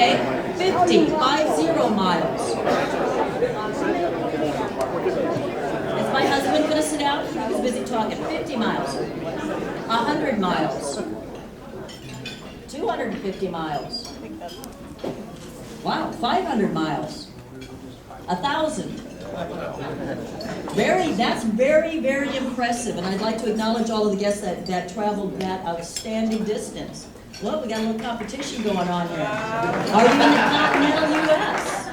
Okay, 50 miles. Is my husband going to sit down? He was busy talking. 50 miles, 100 miles, 250 miles. Wow, 500 miles, 1,000. That's very, very impressive, and I'd like to acknowledge all of the guests that traveled that outstanding distance. Well, we got a little competition going on here. Are you in the continental U.S.?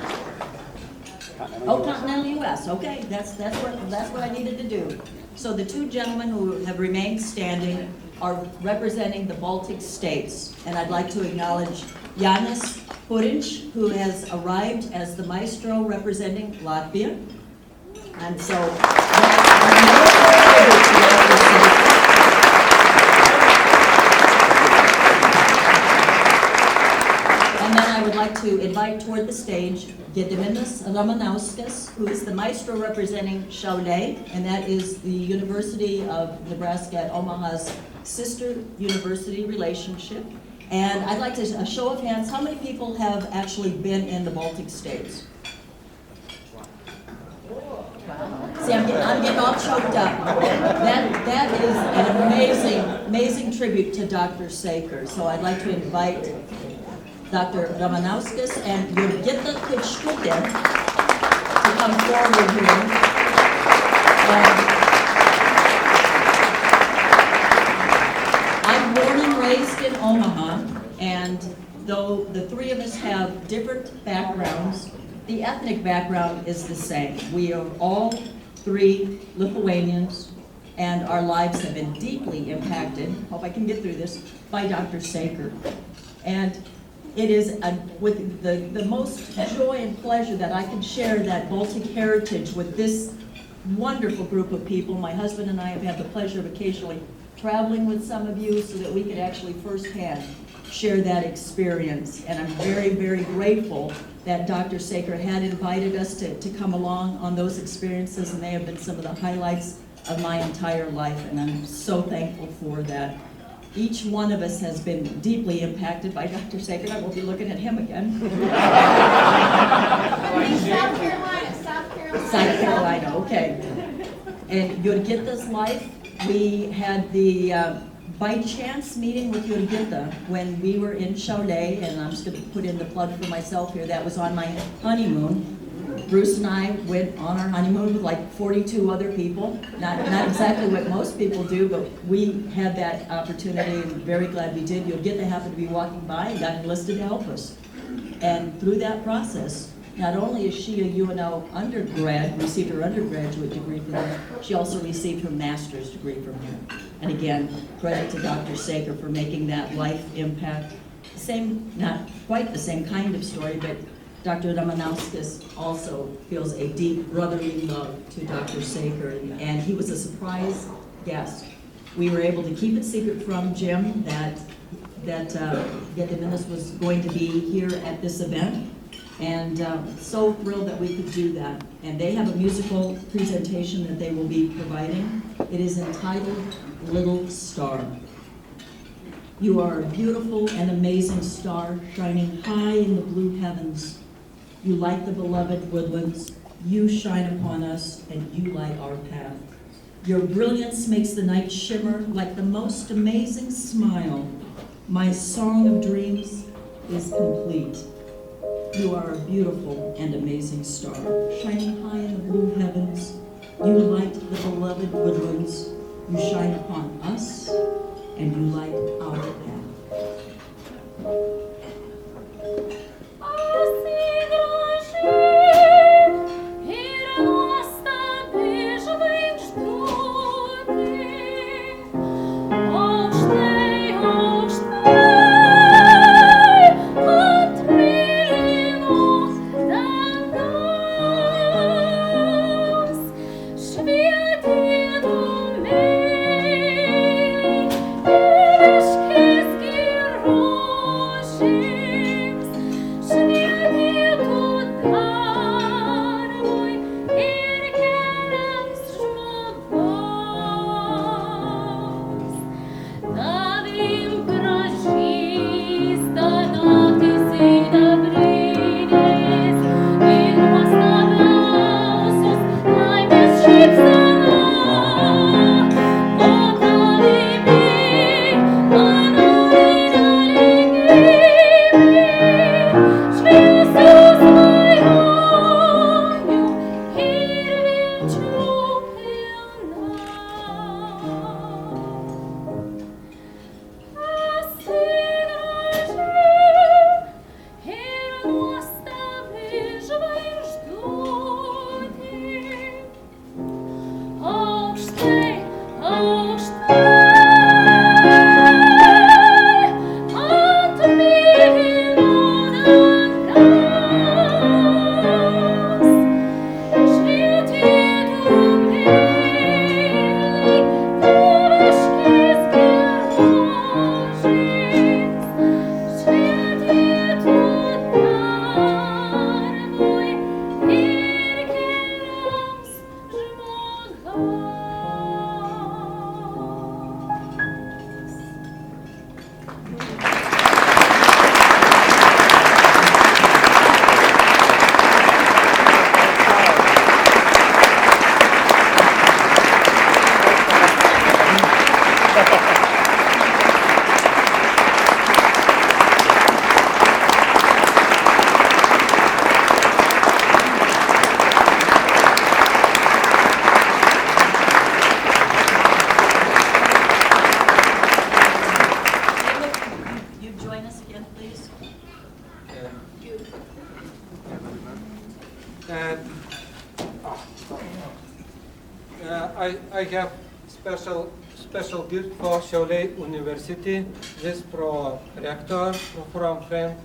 Oh, continental U.S. Okay, that's what I needed to do. So the two gentlemen who have remained standing are representing the Baltic states, and I'd like to acknowledge Jānis Puriņš, who has arrived as the maestro representing Latvia. And so, and then I would like to invite toward the stage Gediminas Ramanauskas, who is the maestro representing Šiauliai, and that is the University of Nebraska at Omaha's sister university relationship. And I'd like to, a show of hands, how many people have actually been in the Baltic states? See, I'm getting all choked up. That is an amazing tribute to Dr. Saker. So I'd like to invite Dr. Ramanauskas and Jurgita Kuchkutin to come forward here. I'm born and raised in Omaha, and though the three of us have different backgrounds, the ethnic background is the same. We are all three Lithuanians, and our lives have been deeply impacted, hope I can get through this, by Dr. Saker. And it is with the most joy and pleasure that I can share that Baltic heritage with this wonderful group of people. My husband and I have had the pleasure of occasionally traveling with some of you so that we could actually firsthand share that experience. And I'm very, very grateful that Dr. Saker had invited us to come along on those experiences, and they have been some of the highlights of my entire life, and I'm so thankful for that. Each one of us has been deeply impacted by Dr. Saker. I will be looking at him again. South Carolina, okay. And Jurgita's life, we had the by chance meeting with Jurgita when we were in Šiauliai, and I'm just going to put in the plug for myself here. That was on my honeymoon. Bruce and I went on our honeymoon with like 42 other people. Not exactly what most people do, but we had that opportunity, and very glad we did. Jurgita happened to be walking by and got enlisted to help us. And through that process, not only is she a UNO undergrad, received her undergraduate degree from there, she also received her master's degree from here. And again, credit to Dr. Saker for making that life impact. Same, not quite the same kind of story, but Dr. Ramanauskas also feels a deep brotherly love to Dr. Saker, and he was a surprise guest. We were able to keep it secret from Jim that Gediminas was going to be here at this event, and so thrilled that we could do that. And they have a musical presentation that they will be providing. It is entitled Little Star. You are a beautiful and amazing star shining high in the blue heavens. You light the beloved woodlands. You shine upon us, and you light our path. Your brilliance makes the night shimmer like the most amazing smile. My song of dreams is complete. You are a beautiful and amazing star, shining high in the blue heavens. You light the beloved woodlands. You shine upon us, and you light our path. She I have special gift for Šiauliai University. This pro rector from friend,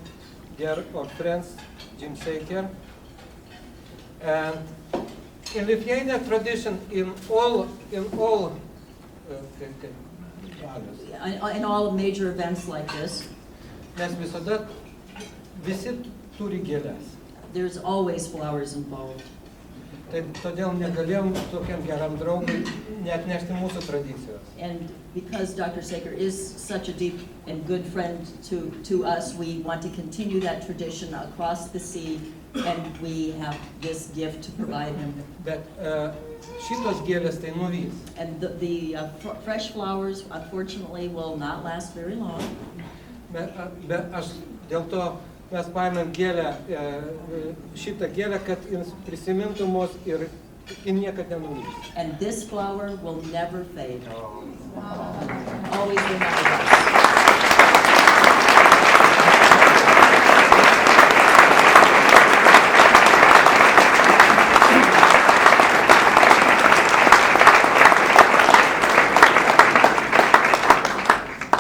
dear or friends, Jame Saker. And in Lithuania tradition, in all In all major events like this, mes visada visi turi gėles. there's always flowers involved. Tai todėl negalėjom tokiam geram draugui neatnešti mūsų tradicijos. And because Dr. Saker is such a deep and good friend to us, we want to continue that tradition across the sea, and we have this gift to provide him. Bet šitos gėlės tai nuvys. And the fresh flowers, unfortunately, will not last very long. Bet aš dėl to mes paėmėm gėlę, šitą gėlę, kad jis prisimintų mus ir niekad nenuvys. And this flower will never fade. Always remember us.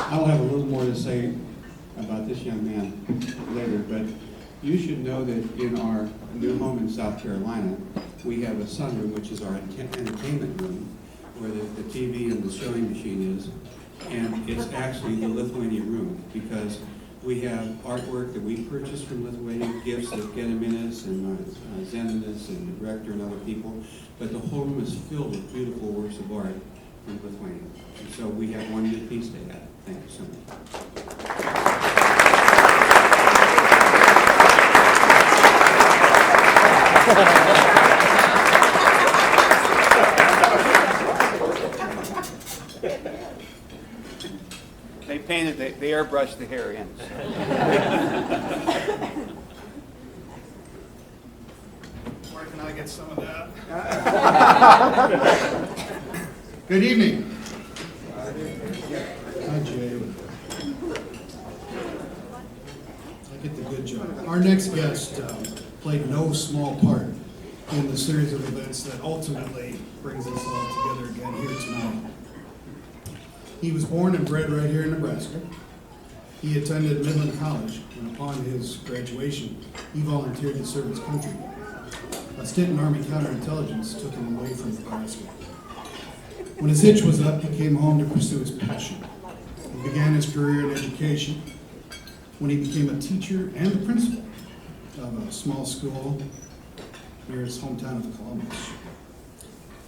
I'll have a little more to say about this young man later, but you should know that in our new home in South Carolina, we have a sunroom, which is our entertainment room, where the TV and the sewing machine is, and it's actually the Lithuania room, because we have artwork that we purchased from Lithuania, gifts of Gediminas and Zeninas and the director and other people, but the whole room is filled with beautiful works of art from Lithuania. And so we have one good piece to add. Thank you so much. They painted, they airbrushed the hair in. So. Where can I get some of that? Good evening. Hi, Jame. I get the good job. Our next guest played no small part in the series of events that ultimately brings us all together again here tonight. He was born and bred right here in Nebraska. He attended Midland College, and upon his graduation, he volunteered to serve his country. A stint in Army counterintelligence took him away from Nebraska. When his hitch was up, he came home to pursue his passion. He began his career in education when he became a teacher and a principal of a small school near his hometown of Columbus.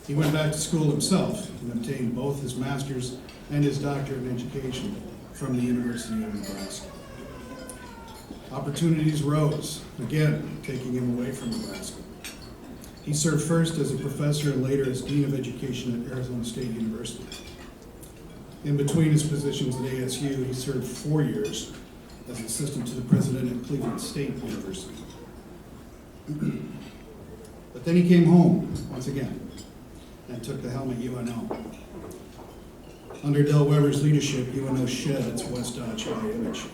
He went back to school himself and obtained both his master's and his doctorate in education from the University of Nebraska. Opportunities rose, again taking him away from Nebraska. He served first as a professor and later as Dean of Education at Arizona State University. In between his positions at ASU, he served 4 years as assistant to the president at Cleveland State University. But then he came home once again and took the helm at UNO. Under Del Weber's leadership, UNO shed its West Dodge high image.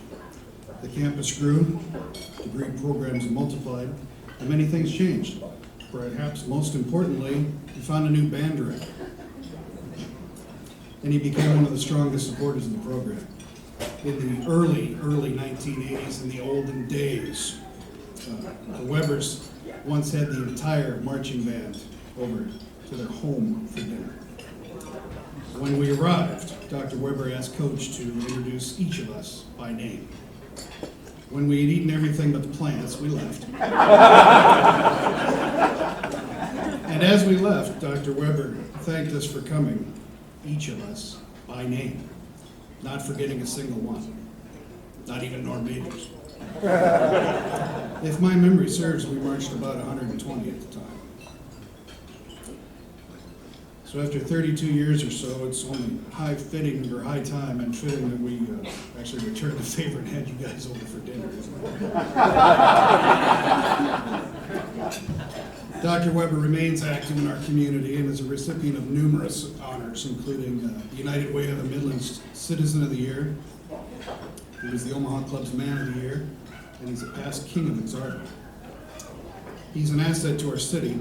The campus grew, degree programs multiplied, and many things changed. Perhaps most importantly, he found a new band director. And he became one of the strongest supporters of the program. In the early 1980s, in the olden days, the Webers once had the entire marching band over to their home for dinner. When we arrived, Dr. Weber asked Coach to introduce each of us by name. When we had eaten everything but the plants, we left. And as we left, Dr. Weber thanked us for coming, each of us, by name, not forgetting a single one, not even Norm Majors. If my memory serves, we marched about 120 at the time. So after 32 years or so, it's only high time and fitting that we actually return the favor and had you guys over for dinner, isn't it? Dr. Weber remains active in our community and is a recipient of numerous honors, including the United Way of the Midlands Citizen of the Year. He was the Omaha Club's Man of the Year, and he's a past King of Exarban. He's an asset to our city.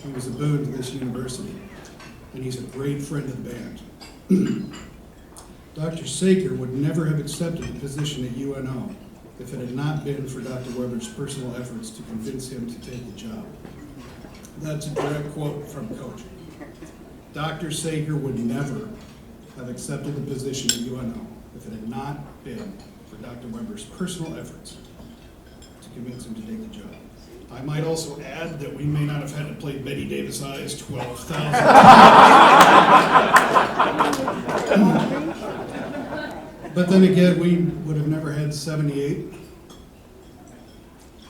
He was a boon to this university. and he's a great friend of the band. Dr. Saker would never have accepted the position at UNO if it had not been for Dr. Weber's personal efforts to convince him to take the job. That's a direct quote from Coach. Dr. Saker would never have accepted the position at UNO if it had not been for Dr. Weber's personal efforts to convince him to take the job. I might also add that we may not have had to play Betty Davis Eyes 12,000. But then again, we would have never had 78.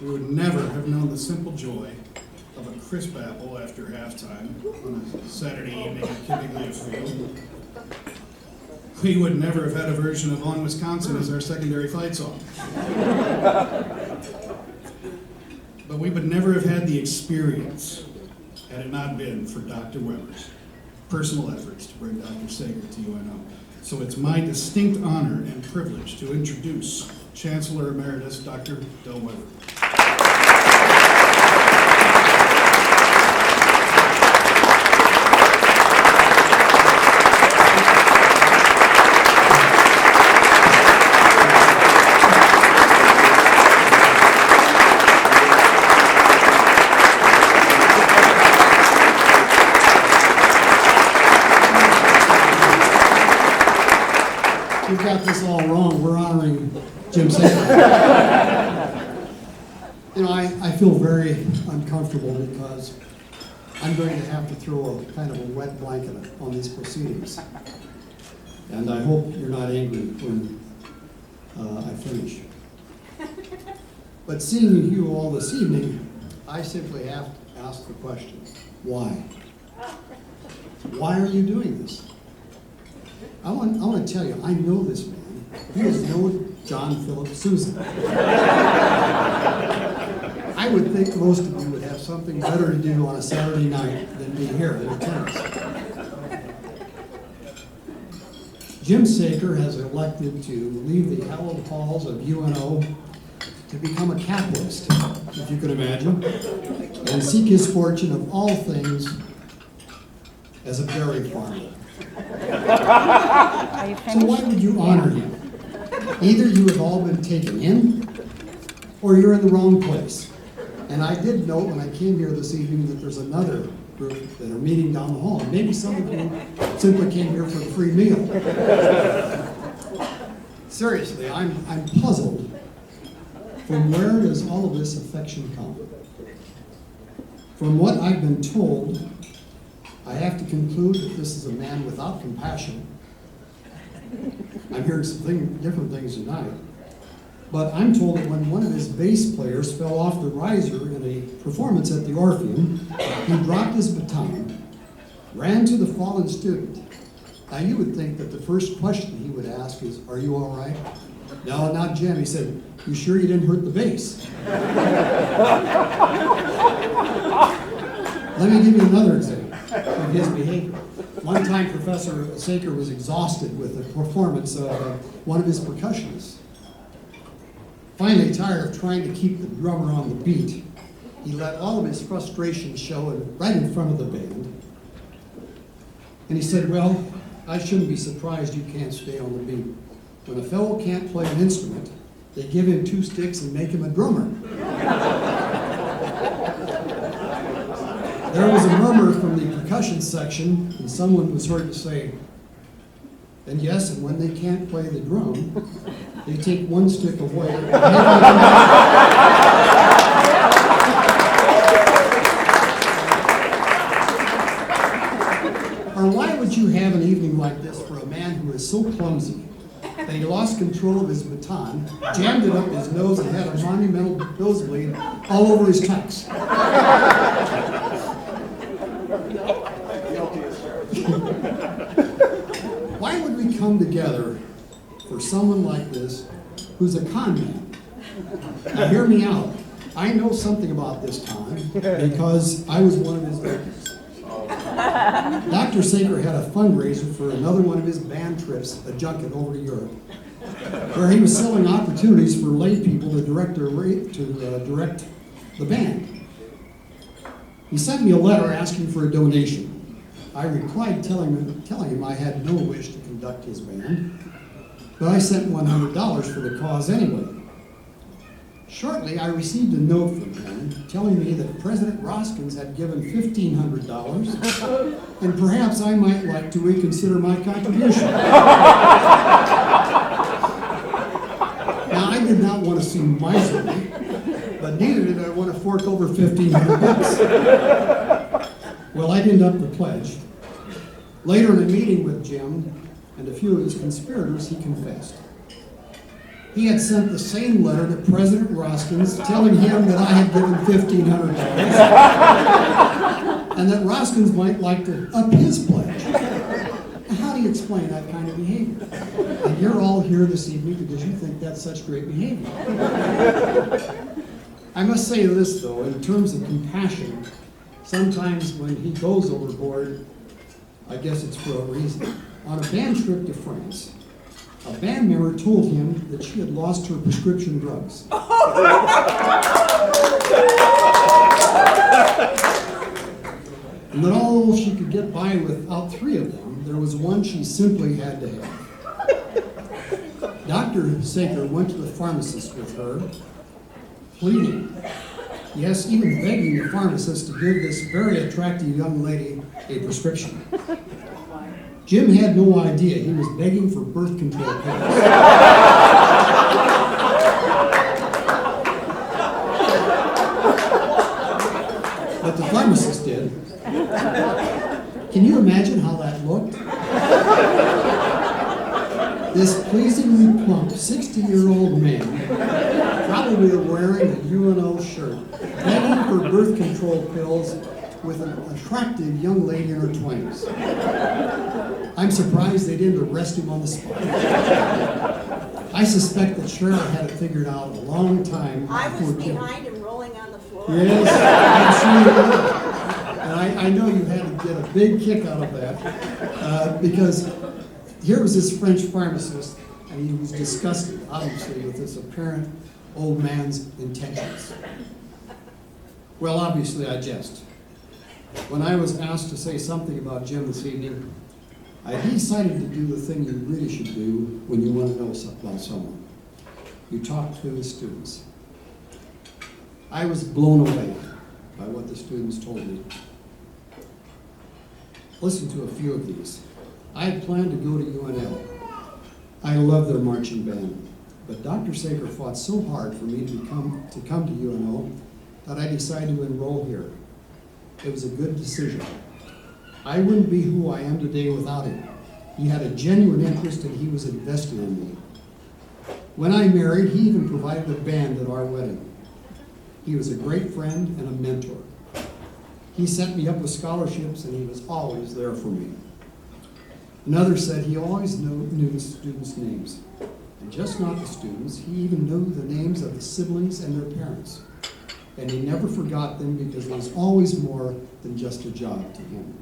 We would never have known the simple joy of a crisp apple after halftime on a Saturday evening at Kiddingly Field. We would never have had a version of On Wisconsin as our secondary fight song. But we would never have had the experience had it not been for Dr. Weber's personal efforts to bring Dr. Sager to UNO. So it's my distinct honor and privilege to introduce Chancellor Emeritus Dr. Del Weber. You've got this all wrong. We're honoring Jim Sager. You know, I feel very uncomfortable because I'm going to have to throw a kind of a wet blanket on these proceedings. And I hope you're not angry when I finish. But seeing you all this evening, I simply have to ask the question, why? Why are you doing this? I want to tell you, I know this man. He is no John Philip Sousa. I would think most of you would have something better to do on a Saturday night than be here at tennis. Jim Saker has elected to leave the hallowed halls of UNO to become a capitalist, if you could imagine, and seek his fortune of all things as a dairy farmer. So why would you honor him? Either you have all been taken in, or you're in the wrong place. And I did note when I came here this evening that there's another group that are meeting down the hall. Maybe some of you simply came here for a free meal. Seriously, I'm puzzled. From where does all of this affection come? From what I've been told, I have to conclude that this is a man without compassion. I'm hearing some different things tonight. But I'm told that when one of his bass players fell off the riser in a performance at the Orpheum, he dropped his baton, ran to the fallen student. Now you would think that the first question he would ask is, "Are you all right?" "No, not Jim." He said, "You sure you didn't hurt the bass?" Let me give you another example of his behavior. One time Professor Saker was exhausted with the performance of one of his percussionists. Finally, tired of trying to keep the drummer on the beat, he let all of his frustration show right in front of the band. And he said, "Well, I shouldn't be surprised you can't stay on the beat. When a fellow can't play an instrument, they give him 2 sticks and make him a drummer." There was a murmur from the percussion section, and someone was heard to say, "And yes, and when they can't play the drum, they take 1 stick away." Or why would you have an evening like this for a man who is so clumsy that he lost control of his baton, jammed it up his nose, and had a monumental nosebleed all over his tux? Why would we come together for someone like this who's a con man? Now hear me out. I know something about this con because I was one of his victims. Dr. Saker had a fundraiser for another one of his band trips, a junket over to Europe, where he was selling opportunities for lay people to direct the band. He sent me a letter asking for a donation. I replied telling him I had no wish to conduct his band, but I sent $100 for the cause anyway. Shortly, I received a note from him telling me that President Roskins had given $1,500, and perhaps I might like to reconsider my contribution. Now, I did not want to seem miserly, but neither did I want to fork over $1,500. Well, I didn't up the pledge. Later in a meeting with Jim and a few of his conspirators, he confessed. He had sent the same letter to President Roskins telling him that I had given $1,500 and that Roskins might like to up his pledge. Now, how do you explain that kind of behavior? And you're all here this evening because you think that's such great behavior. I must say this, though, in terms of compassion, sometimes when he goes overboard, I guess it's for a reason. On a band trip to France, a band member told him that she had lost her prescription drugs. And that although she could get by without 3 of them, there was one she simply had to have. Dr. Saker went to the pharmacist with her, pleading, yes, even begging the pharmacist to give this very attractive young lady a prescription. Jim had no idea he was begging for birth control pills. But the pharmacist did. Can you imagine how that looked? This pleasingly plump 60-year-old man, probably wearing a UNO shirt, begging for birth control pills with an attractive young lady in her 20s. I'm surprised they didn't arrest him on the spot. I suspect that Cheryl had it figured out a long time I was before Jim. behind him rolling on the floor. Yes, I'm sure you did. And I know you had to get a big kick out of that because here was this French pharmacist, and he was disgusted, obviously, with this apparent old man's intentions. Well, obviously, I jest. When I was asked to say something about Jim this evening, I decided to do the thing you really should do when you want to know something about someone. You talk to the students. I was blown away by what the students told me. Listen to a few of these. I had planned to go to UNL. I love their marching band, but Dr. Saker fought so hard for me to come to UNO that I decided to enroll here. It was a good decision. I wouldn't be who I am today without him. He had a genuine interest and he was invested in me. When I married, he even provided a band at our wedding. He was a great friend and a mentor. He set me up with scholarships and he was always there for me. Another said he always knew the students' names. And just not the students, he even knew the names of the siblings and their parents. And he never forgot them because it was always more than just a job to him.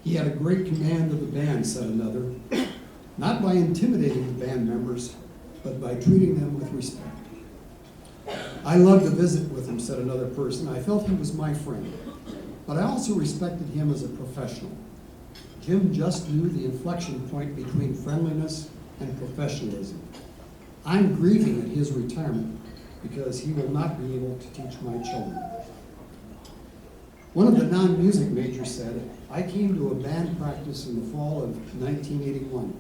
He had a great command of the band, said another, not by intimidating the band members, but by treating them with respect. I loved to visit with him, said another person. I felt he was my friend, but I also respected him as a professional. Jim just knew the inflection point between friendliness and professionalism. I'm grieving at his retirement because he will not be able to teach my children. One of the non-music majors said, I came to a band practice in the fall of 1981.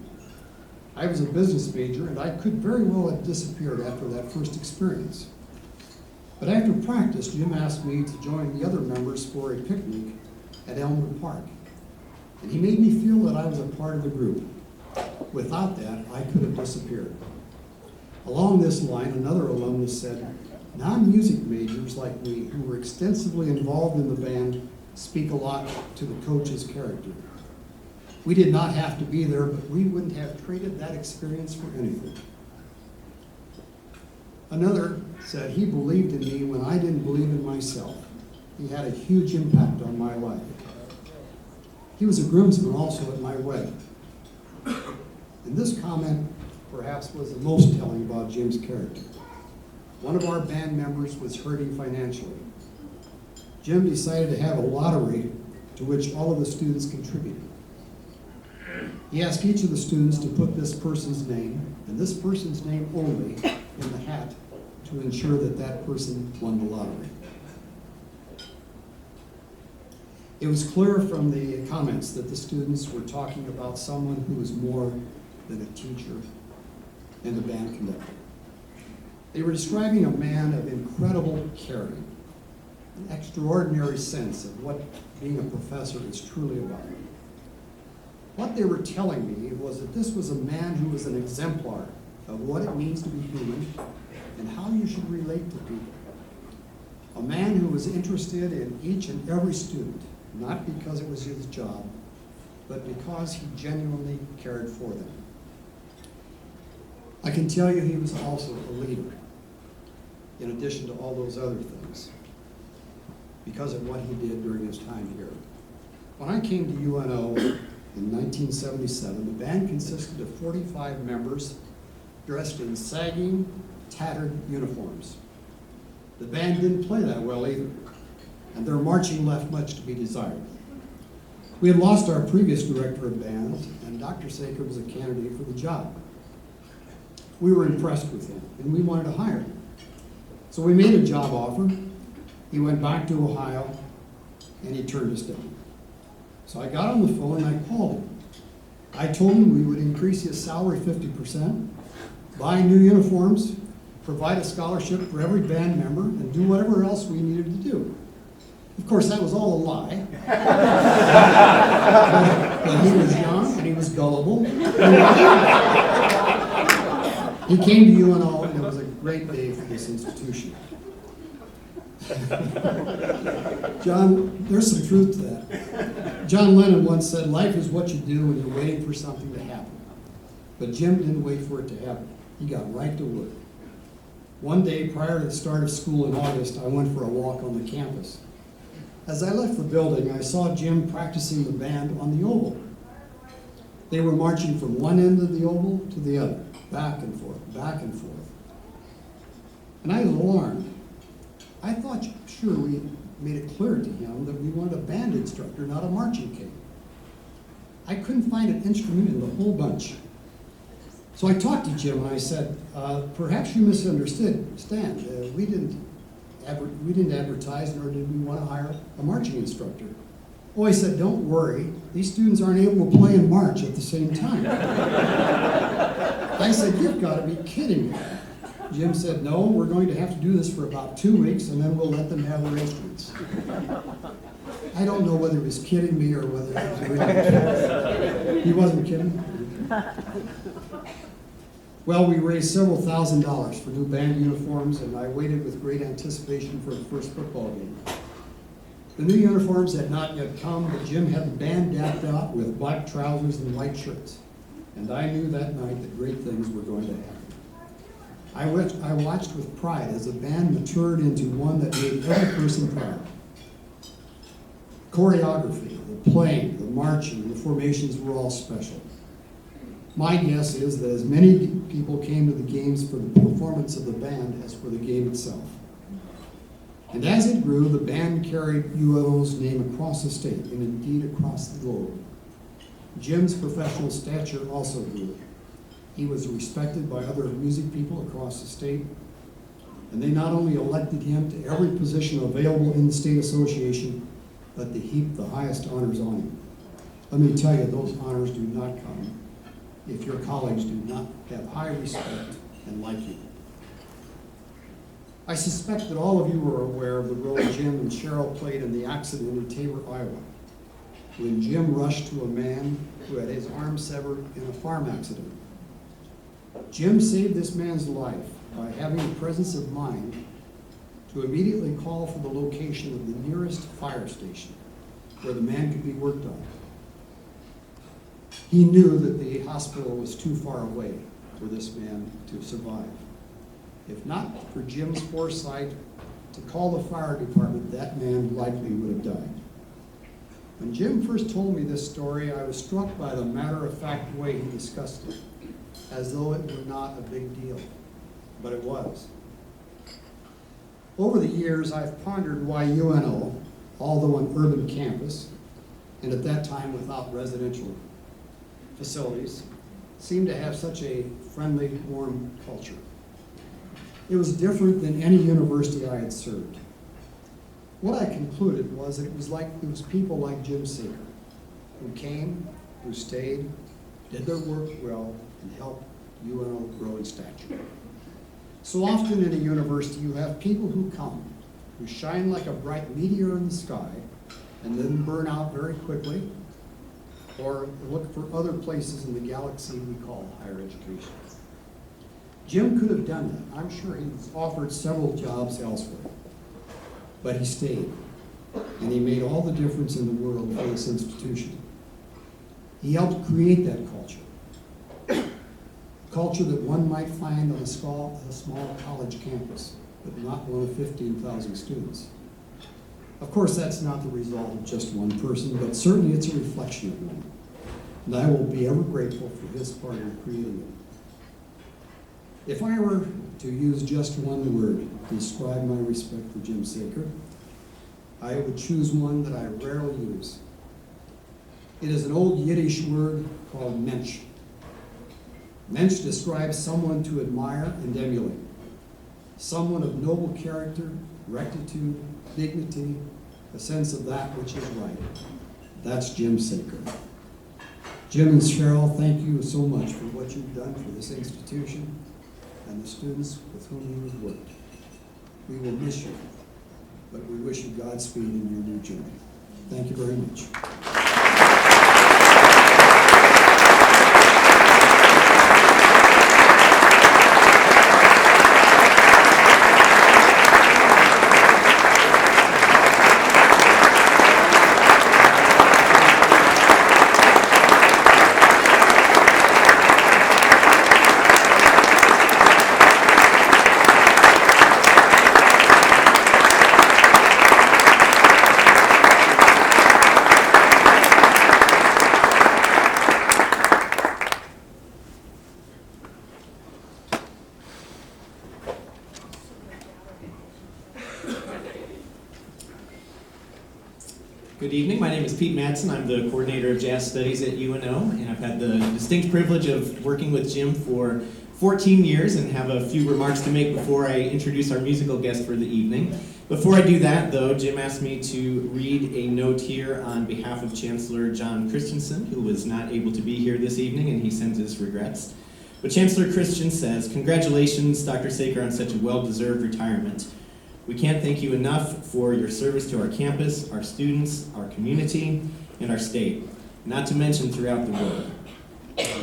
I was a business major and I could very well have disappeared after that first experience. But after practice, Jim asked me to join the other members for a picnic at Elmwood Park. And he made me feel that I was a part of the group. Without that, I could have disappeared. Along this line, another alumnus said, non-music majors like me, who were extensively involved in the band, speak a lot to the coach's character. We did not have to be there, but we wouldn't have traded that experience for anything. Another said he believed in me when I didn't believe in myself. He had a huge impact on my life. He was a groomsman also at my wedding. And this comment perhaps was the most telling about Jim's character. One of our band members was hurting financially. Jim decided to have a lottery to which all of the students contributed. He asked each of the students to put this person's name, and this person's name only, in the hat to ensure that that person won the lottery. It was clear from the comments that the students were talking about someone who was more than a teacher and a band conductor. They were describing a man of incredible caring, an extraordinary sense of what being a professor is truly about. What they were telling me was that this was a man who was an exemplar of what it means to be human and how you should relate to people. A man who was interested in each and every student, not because it was his job, but because he genuinely cared for them. I can tell you he was also a leader, in addition to all those other things, because of what he did during his time here. When I came to UNO in 1977, the band consisted of 45 members dressed in sagging, tattered uniforms. The band didn't play that well either, and their marching left much to be desired. We had lost our previous director of band, and Dr. Saker was a candidate for the job. We were impressed with him, and we wanted to hire him. So we made a job offer. He went back to Ohio, and he turned us down. So I got on the phone and I called him. I told him we would increase his salary 50%, buy new uniforms, provide a scholarship for every band member, and do whatever else we needed to do. Of course, that was all a lie. But he was young and he was gullible. He came to UNO, and it was a great day for this institution. John, there's some truth to that. John Lennon once said, life is what you do when you're waiting for something to happen. But Jim didn't wait for it to happen. He got right to work. One day prior to the start of school in August, I went for a walk on the campus. As I left the building, I saw Jim practicing the band on the oval. They were marching from one end of the oval to the other, back and forth, back and forth. And I was alarmed. I thought, sure, we made it clear to him that we wanted a band instructor, not a marching king. I couldn't find an instrument in the whole bunch. So I talked to Jim and I said, perhaps you misunderstood, Stan. We didn't advertise, nor did we want to hire a marching instructor. Oh, he said, don't worry. These students aren't able to play and march at the same time. I said, you've got to be kidding me. Jim said, no, we're going to have to do this for about 2 weeks, and then we'll let them have their instruments. I don't know whether he was kidding me or whether he was really kidding. He wasn't kidding. Well, we raised several $1,000s for new band uniforms, and I waited with great anticipation for the first football game. The new uniforms had not yet come, but Jim had the band decked out with black trousers and white shirts. And I knew that night that great things were going to happen. I watched with pride as the band matured into one that made every person proud. Choreography, the playing, the marching, and the formations were all special. My guess is that as many people came to the games for the performance of the band as for the game itself. And as it grew, the band carried UNO's name across the state, and indeed across the globe. Jim's professional stature also grew. He was respected by other music people across the state, and they not only elected him to every position available in the state association, but they heaped the highest honors on him. Let me tell you, those honors do not come if your colleagues do not have high respect and like you. I suspect that all of you are aware of the role Jim and Cheryl played in the accident in Tabor, Iowa, when Jim rushed to a man who had his arm severed in a farm accident. Jim saved this man's life by having the presence of mind to immediately call for the location of the nearest fire station where the man could be worked on. He knew that the hospital was too far away for this man to survive. If not for Jim's foresight to call the fire department, that man likely would have died. When Jim first told me this story, I was struck by the matter-of-fact way he discussed it, as though it were not a big deal, but it was. Over the years, I've pondered why UNO, although an urban campus, and at that time without residential facilities, seemed to have such a friendly, warm culture. It was different than any university I had served. What I concluded was that it was people like Jim Saker who came, who stayed, did their work well, and helped UNO grow in stature. So often in a university, you have people who come, who shine like a bright meteor in the sky, and then burn out very quickly, or look for other places in the galaxy we call higher education. Jim could have done that. I'm sure he was offered several jobs elsewhere, but he stayed, and he made all the difference in the world for this institution. He helped create that culture, a culture that one might find on a small college campus, but not one of 15,000 students. Of course, that's not the result of just one person, but certainly it's a reflection of one. And I will be ever grateful for his part in creating it. If I were to use just one word to describe my respect for Jim Saker, I would choose one that I rarely use. It is an old Yiddish word called mensch. Mensch describes someone to admire and emulate, someone of noble character, rectitude, dignity, a sense of that which is right. That's Jim Saker. Jim and Cheryl, thank you so much for what you've done for this institution and the students with whom you have worked. We will miss you, but we wish you Godspeed in your new journey. Thank you very much. Good evening, my name is Pete Madsen. I'm the coordinator of jazz studies at UNO, and I've had the distinct privilege of working with Jim for 14 years and have a few remarks to make before I introduce our musical guest for the evening. Before I do that, though, Jim asked me to read a note here on behalf of Chancellor John Christensen, who was not able to be here this evening, and he sends his regrets. But Chancellor Christensen says, "Congratulations, Dr. Saker, on such a well-deserved retirement. We can't thank you enough for your service to our campus, our students, our community, and our state, not to mention throughout the world.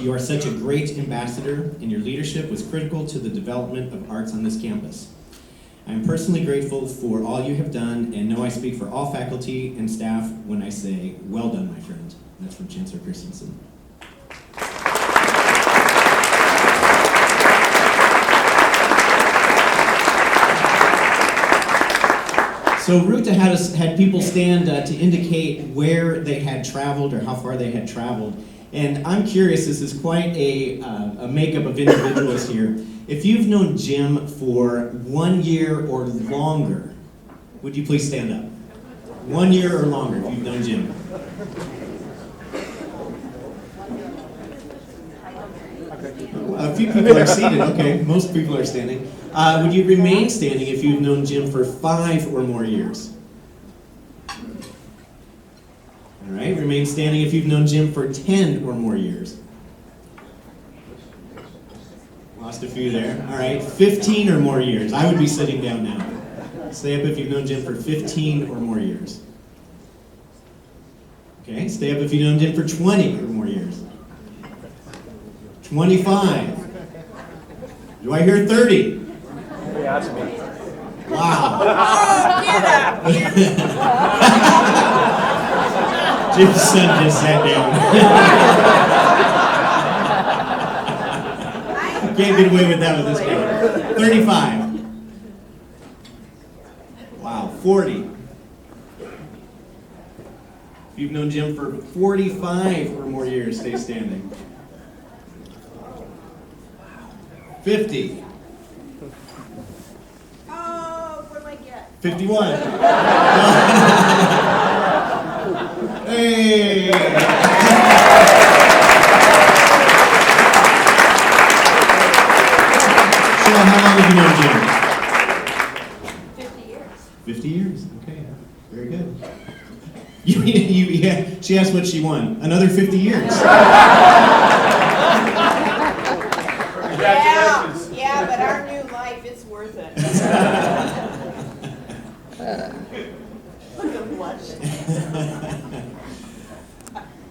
You are such a great ambassador, and your leadership was critical to the development of arts on this campus. I am personally grateful for all you have done, and know I speak for all faculty and staff when I say, well done, my friend." And that's from Chancellor Christensen. So Ruta had people stand to indicate where they had traveled or how far they had traveled. And I'm curious, this is quite a makeup of individuals here. If you've known Jim for 1 year or longer, would you please stand up? 1 year or longer if you've known Jim. A few people are seated, okay, most people are standing. Would you remain standing if you've known Jim for 5 or more years? All right, remain standing if you've known Jim for 10 or more years. Lost a few there. All right, 15 or more years. I would be sitting down now. Stay up if you've known Jim for 15 or more years. Okay, stay up if you've known Jim for 20 or more years. 25. Do I hear 30? That's me. Wow. Oh, get up! Jim's son just sat down. Can't get away with that with this guy. 35. Wow, 40. If you've known Jim for 45 or more years, stay standing. 50. Oh, what do I get? 51. Hey, Hey! Cheryl, how long have you known Jim? 50 years. 50 years, okay, very good. Yeah, she asked what she won. Another 50 years. Yeah, but our new life, it's worth it. Look at blushing.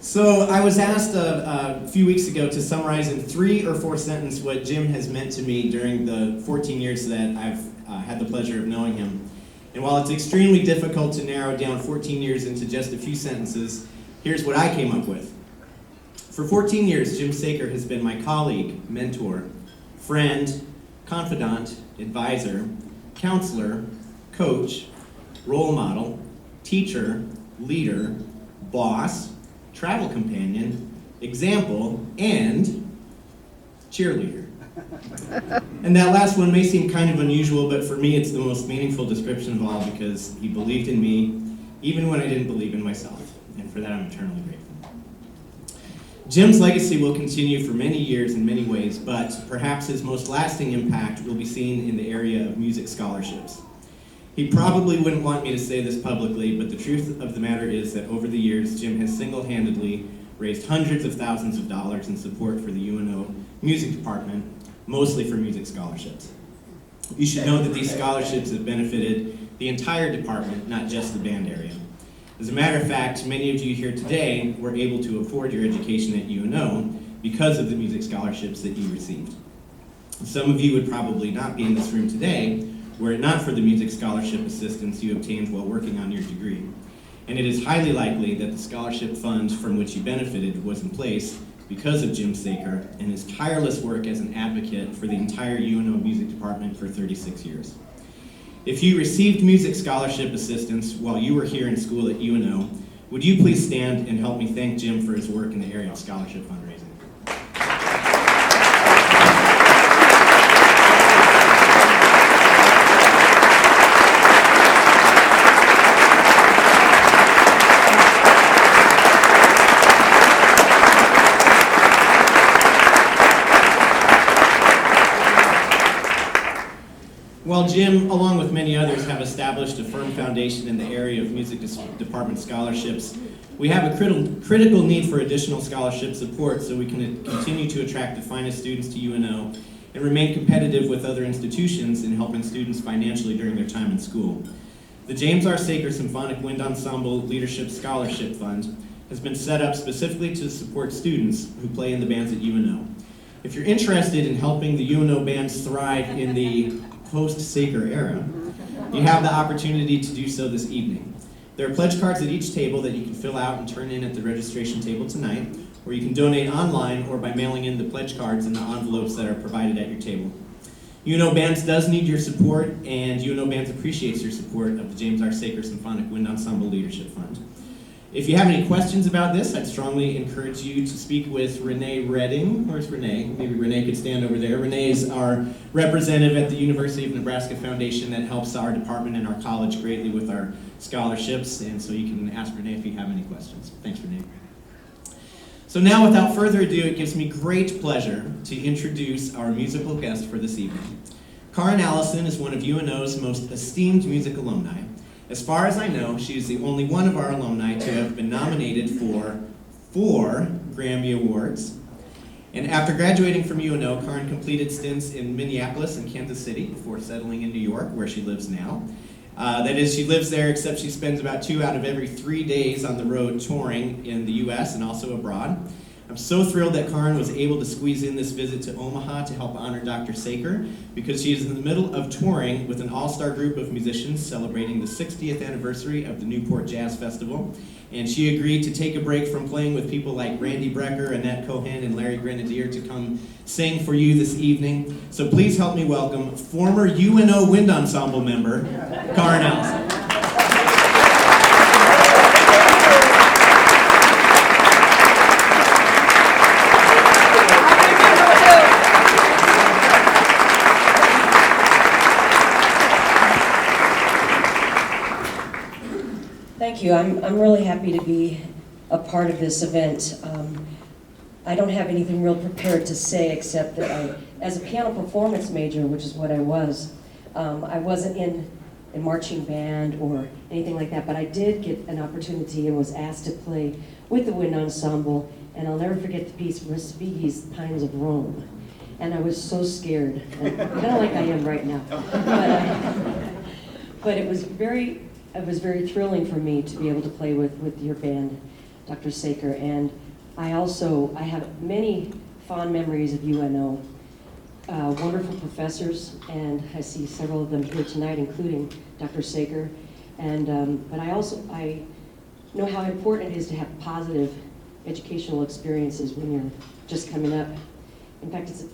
So I was asked a few weeks ago to summarize in 3 or 4 sentences what Jim has meant to me during the 14 years that I've had the pleasure of knowing him. And while it's extremely difficult to narrow down 14 years into just a few sentences, here's what I came up with. For 14 years, Jim Saker has been my colleague, mentor, friend, confidant, advisor, counselor, coach, role model, teacher, leader, boss, travel companion, example, and cheerleader. And that last one may seem kind of unusual, but for me it's the most meaningful description of all because he believed in me even when I didn't believe in myself. And for that I'm eternally grateful. Jim's legacy will continue for many years in many ways, but perhaps his most lasting impact will be seen in the area of music scholarships. He probably wouldn't want me to say this publicly, but the truth of the matter is that over the years, Jim has single-handedly raised hundreds of thousands of dollars in support for the UNO music department, mostly for music scholarships. You should know that these scholarships have benefited the entire department, not just the band area. As a matter of fact, many of you here today were able to afford your education at UNO because of the music scholarships that you received. Some of you would probably not be in this room today were it not for the music scholarship assistance you obtained while working on your degree. And it is highly likely that the scholarship fund from which you benefited was in place because of Jim Saker and his tireless work as an advocate for the entire UNO music department for 36 years. If you received music scholarship assistance while you were here in school at UNO, would you please stand and help me thank Jim for his work in the area of scholarship fundraising? While Jim, along with many others, have established a firm foundation in the area of music department scholarships, we have a critical need for additional scholarship support so we can continue to attract the finest students to UNO and remain competitive with other institutions in helping students financially during their time in school. The James R. Saker Symphonic Wind Ensemble Leadership Scholarship Fund has been set up specifically to support students who play in the bands at UNO. If you're interested in helping the UNO bands thrive in the post-Saker era, you have the opportunity to do so this evening. There are pledge cards at each table that you can fill out and turn in at the registration table tonight, or you can donate online or by mailing in the pledge cards in the envelopes that are provided at your table. UNO Bands does need your support, and UNO Bands appreciates your support of the James R. Saker Symphonic Wind Ensemble Leadership Fund. If you have any questions about this, I'd strongly encourage you to speak with Renee Redding. Where's Renee? Maybe Renee could stand over there. Renee is our representative at the University of Nebraska Foundation that helps our department and our college greatly with our scholarships, and so you can ask Renee if you have any questions. Thanks, Renee. So now, without further ado, it gives me great pleasure to introduce our musical guest for this evening. Karin Allison is one of UNO's most esteemed music alumni. As far as I know, she is the only one of our alumni to have been nominated for 4 Grammy Awards. And after graduating from UNO, Karin completed stints in Minneapolis and Kansas City before settling in New York, where she lives now. That is, she lives there, except she spends about 2 out of every 3 days on the road touring in the US and also abroad. I'm so thrilled that Karin was able to squeeze in this visit to Omaha to help honor Dr. Saker, because she is in the middle of touring with an all-star group of musicians celebrating the 60th anniversary of the Newport Jazz Festival. And she agreed to take a break from playing with people like Randy Brecker, Annette Cohen, and Larry Grenadier to come sing for you this evening. So please help me welcome former UNO Wind Ensemble member, Karin Allison. Thank you. I'm really happy to be a part of this event. I don't have anything real prepared to say except that as a piano performance major, which is what I wasn't in a marching band or anything like that, but I did get an opportunity and was asked to play with the wind ensemble, and I'll never forget the piece, Respighi's Pines of Rome. And I was so scared, kind of like I am right now. But it was very thrilling for me to be able to play with your band, Dr. Saker. And I have many fond memories of UNO. Wonderful professors, and I see several of them here tonight, including Dr. Saker. And but I know how important it is to have positive educational experiences when you're just coming up. In fact, it's